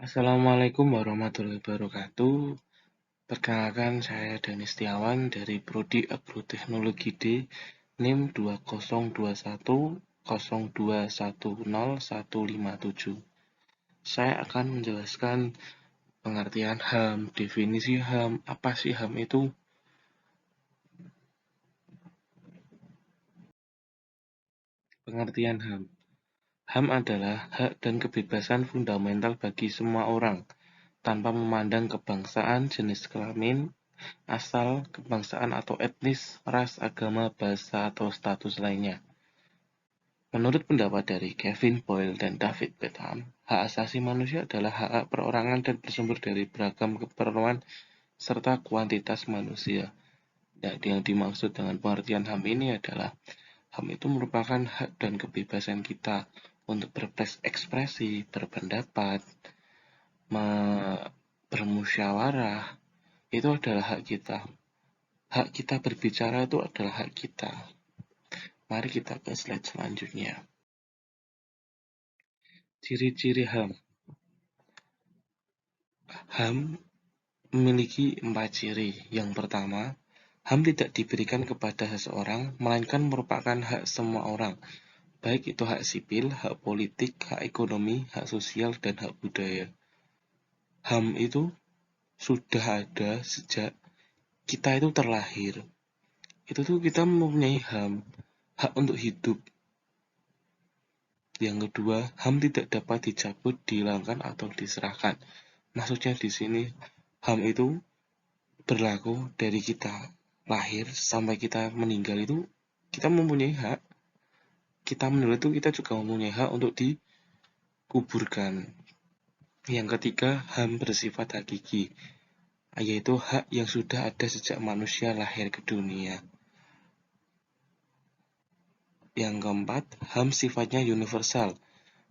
Assalamualaikum warahmatullahi wabarakatuh. Perkenalkan, saya Dani Setiawan dari Prodi Agroteknologi D, NIM 202102100157. Saya akan menjelaskan pengertian HAM, definisi HAM, apa sih HAM itu? Pengertian HAM. HAM adalah hak dan kebebasan fundamental bagi semua orang, tanpa memandang kebangsaan, jenis kelamin, asal, kebangsaan atau etnis, ras, agama, bahasa, atau status lainnya. Menurut pendapat dari Kevin Boyle dan David Bentham, hak asasi manusia adalah hak perorangan dan bersumber dari beragam keperluan serta kuantitas manusia. Dan yang dimaksud dengan pengertian HAM ini adalah HAM itu merupakan hak dan kebebasan kita untuk berekspresi, berpendapat, bermusyawarah. Itu adalah hak kita. Hak kita berbicara itu adalah hak kita. Mari kita ke slide selanjutnya. Ciri-ciri HAM. HAM memiliki 4 ciri. Yang pertama, HAM tidak diberikan kepada seseorang, melainkan merupakan hak semua orang, baik itu hak sipil, hak politik, hak ekonomi, hak sosial, dan hak budaya. HAM itu sudah ada sejak kita itu terlahir. Itu tuh kita mempunyai HAM, hak untuk hidup. Yang kedua, HAM tidak dapat dicabut, dihilangkan, atau diserahkan. Maksudnya di sini, HAM itu berlaku dari kita lahir sampai kita meninggal itu, kita mempunyai hak. Kita meninggal itu kita juga mempunyai hak untuk dikuburkan. Yang ketiga, HAM bersifat hakiki, yaitu hak yang sudah ada sejak manusia lahir ke dunia. Yang keempat, HAM sifatnya universal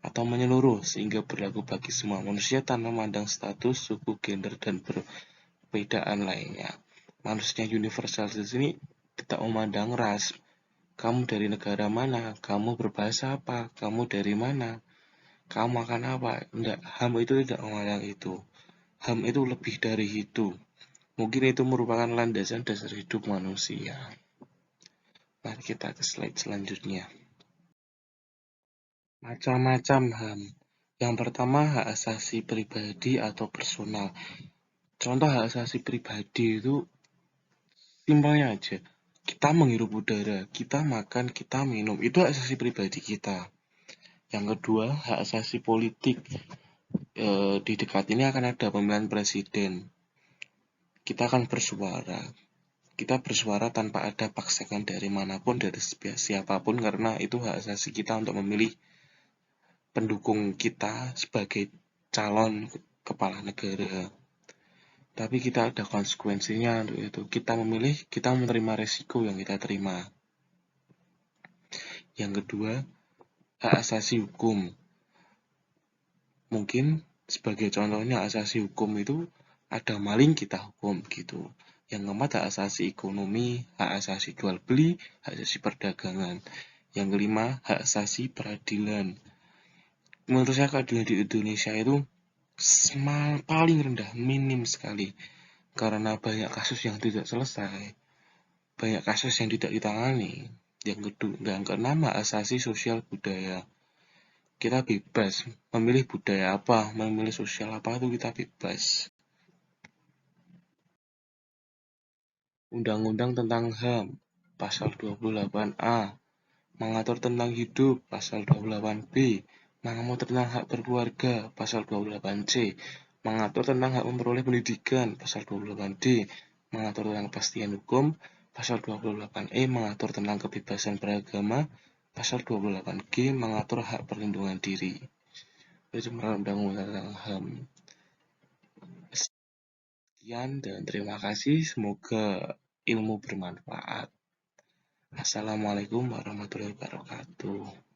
atau menyeluruh sehingga berlaku bagi semua manusia tanpa memandang status, suku, gender, dan perbedaan lainnya. Manusia universal di sini tidak memandang ras. Kamu dari negara mana? Kamu berbahasa apa? Kamu dari mana? Kamu makan apa? Tidak, HAM itu tidak memandang itu. HAM itu lebih dari itu. Mungkin itu merupakan landasan dasar hidup manusia. Mari kita ke slide selanjutnya. Macam-macam HAM. Yang pertama, hak asasi pribadi atau personal. Contoh hak asasi pribadi itu simpelnya aja. Kita menghirup udara, kita makan, kita minum. Itu hak asasi pribadi kita. Yang kedua, hak asasi politik. Di dekat ini akan ada pemilihan presiden. Kita akan bersuara. Kita bersuara tanpa ada paksaan dari manapun, dari siapapun, karena itu hak asasi kita untuk memilih pendukung kita sebagai calon kepala negara. Tapi kita ada konsekuensinya untuk itu. Kita memilih, kita menerima resiko yang kita terima. Yang kedua, hak asasi hukum. Mungkin sebagai contohnya asasi hukum itu ada maling kita hukum gitu. Yang keempat, hak asasi ekonomi, hak asasi jual beli, hak asasi perdagangan. Yang kelima, hak asasi peradilan. Menurut saya keadilan di Indonesia itu paling rendah, minim sekali. Karena banyak kasus yang tidak selesai, banyak kasus yang tidak ditangani. Yang keenam, hak asasi sosial budaya. Kita bebas memilih budaya apa, memilih sosial apa, itu kita bebas. Undang-Undang tentang HAM, Pasal 28A, mengatur tentang hidup, Pasal 28B, mengatur tentang hak berkeluarga, Pasal 28C, mengatur tentang hak memperoleh pendidikan, Pasal 28D, mengatur tentang kepastian hukum, Pasal 28E, mengatur tentang kebebasan beragama, Pasal 28G, mengatur hak perlindungan diri. Itu undang-undang tentang HAM. Sekian dan terima kasih, semoga ilmu bermanfaat. Assalamualaikum warahmatullahi wabarakatuh.